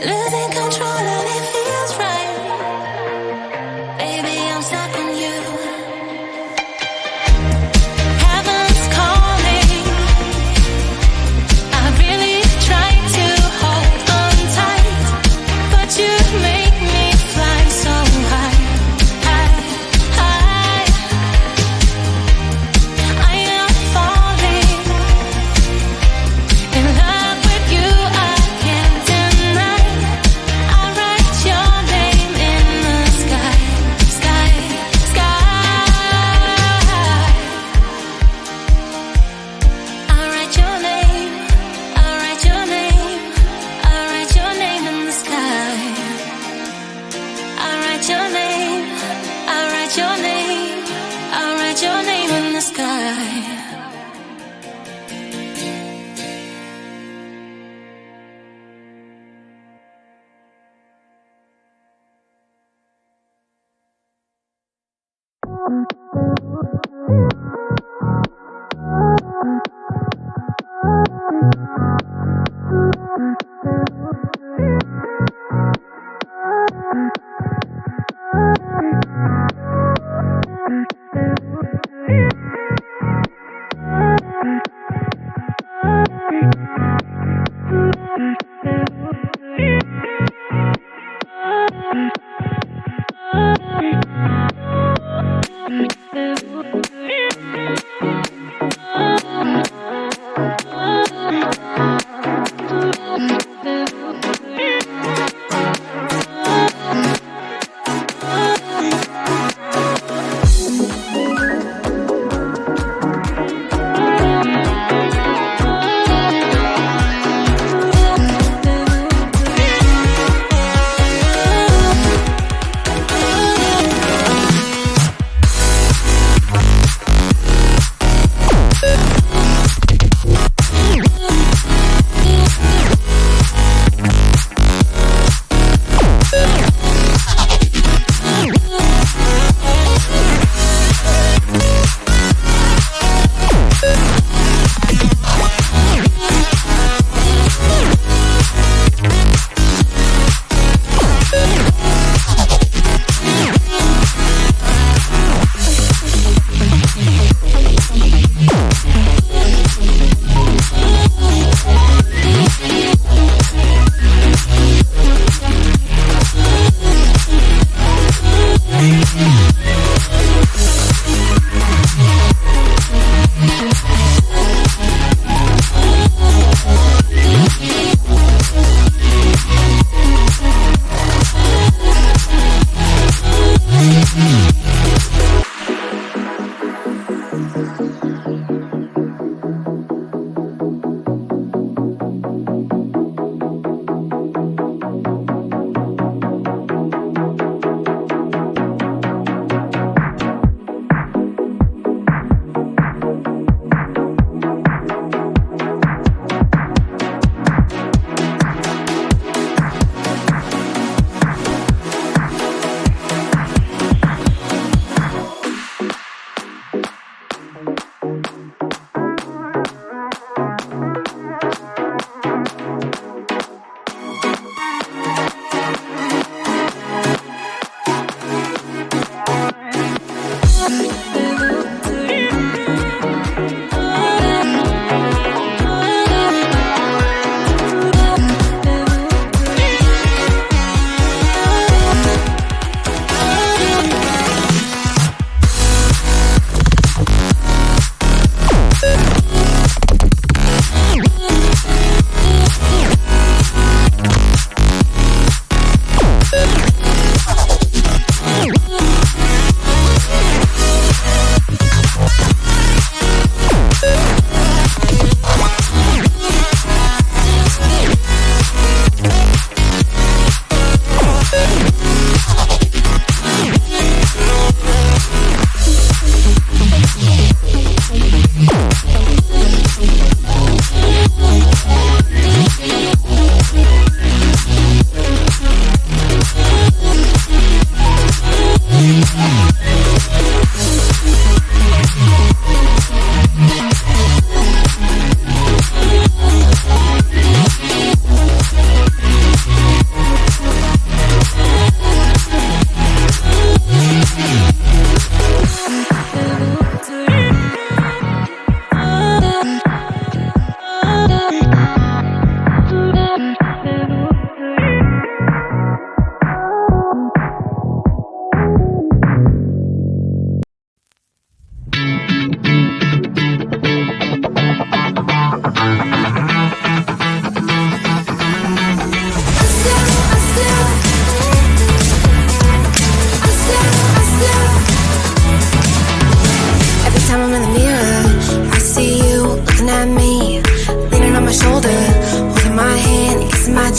Losing control and it feels right. Baby, I'm stuck on you. Heaven's calling. I really try to hold on tight, but you make me fly so high, high, high. I am falling in love with you. I can't deny. I write your name in the sky, sky, sky. I write your name. I write your name. I write your name in the sky. I write your name. I write your name. I write your name in the sky.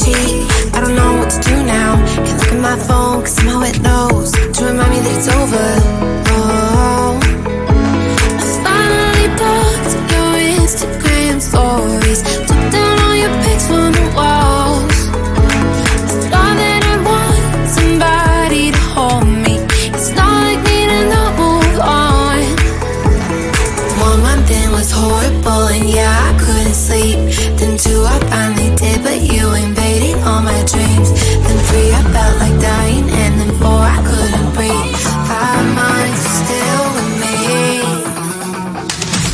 cheat. I don't know what to do now. Can't look at my phone, cause somehow it knows to remind me that it's over. Oh, I finally blocked your Instagram stories, took down all your pics from the walls. I thought that I want somebody to hold me. It's not like me to not move on. 1 month in was horrible, and yeah, I couldn't sleep. Then 2, I finally did, but you invaded all my dreams. Then 3, I felt like dying, and then 4, I couldn't breathe. 5 months still with me.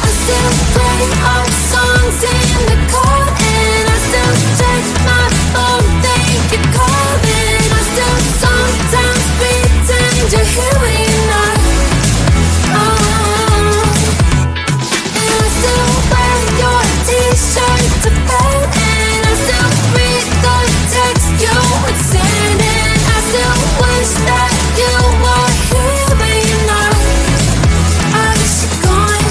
I still play all the songs in the car, and I still check my phone, think you're calling. I still sometimes pretend you're here when you're not. And I still wear your t-shirt to bed, and I still read the text you would send, and I still wish that you were here when you're not. I wish you're gone.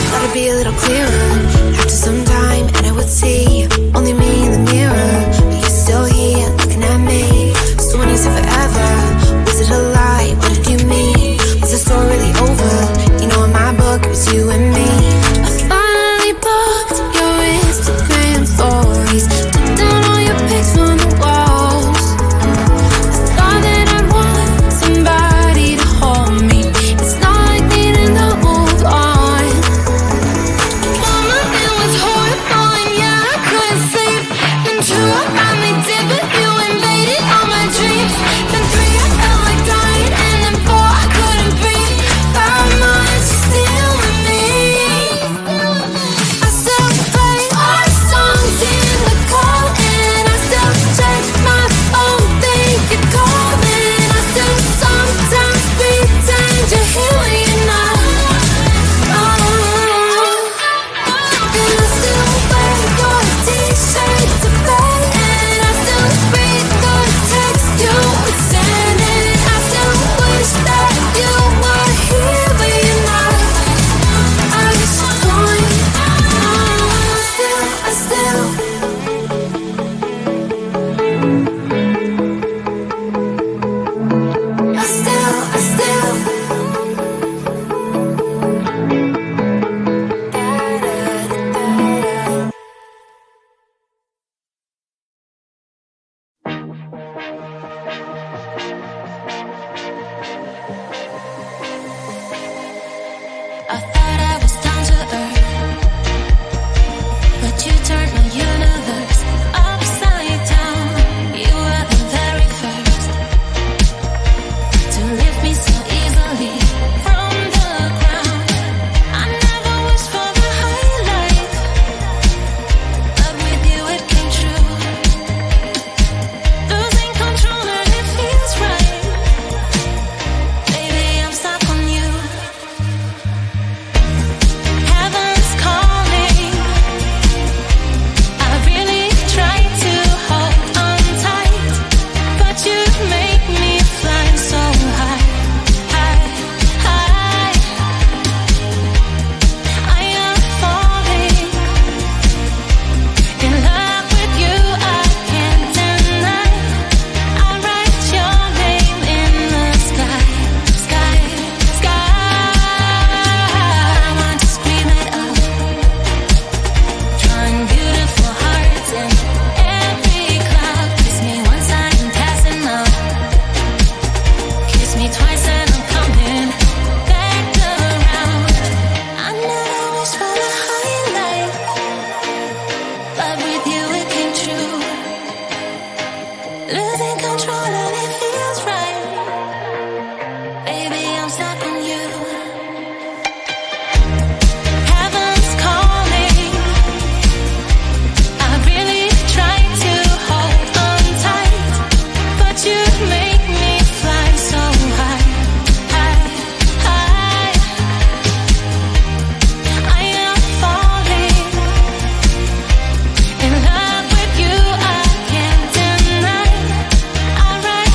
Thought it'd be a little clearer after some time, and I would see only me in the mirror, but you're still here looking at me. So when you said forever, was it a lie? What did you mean? Was the story really over? You know, in my book it was you and me. I finally blocked your Instagram stories, took down all your pics from the walls. I thought that I'd want somebody to hold me. It's not like me to not move on. Mama, it was horrible, and yeah, I couldn't sleep. Then 2, I finally did, but you invaded all my dreams. Then 3, I felt like dying, and then 4, I couldn't breathe. 5 months, you're still with me. I still play our songs in the car, and I still check my phone, think you're calling. I still sometimes pretend you're here when you're not. And I still wear your t-shirt to bed, and I still read the text you would send, and I still wish that you were here when you're not. I wish you're gone. I still I thought I was down to earth, but you turned my universe upside down. You were the very first to lift me so easily from the ground. I never wished for the high life, but with you it came true. Losing control and it feels right. Baby, I'm stuck on you. Heaven's calling. I really try to hold on tight, but you make me fly so high, high, high. I am falling in love with you, I can't deny. I write your name in the sky, sky, sky. I want to scream it up, drawing beautiful hearts in every cloud. Kiss me once, I'm passing out. Kiss me twice and I'm coming back around. I never wished for the high life, but with you it came true. Losing control and it feels right. Baby, I'm stuck on you. Heaven's calling. I really try to hold on tight, but you make me fly so high, high, high. I am falling in love with you, I can't deny. I write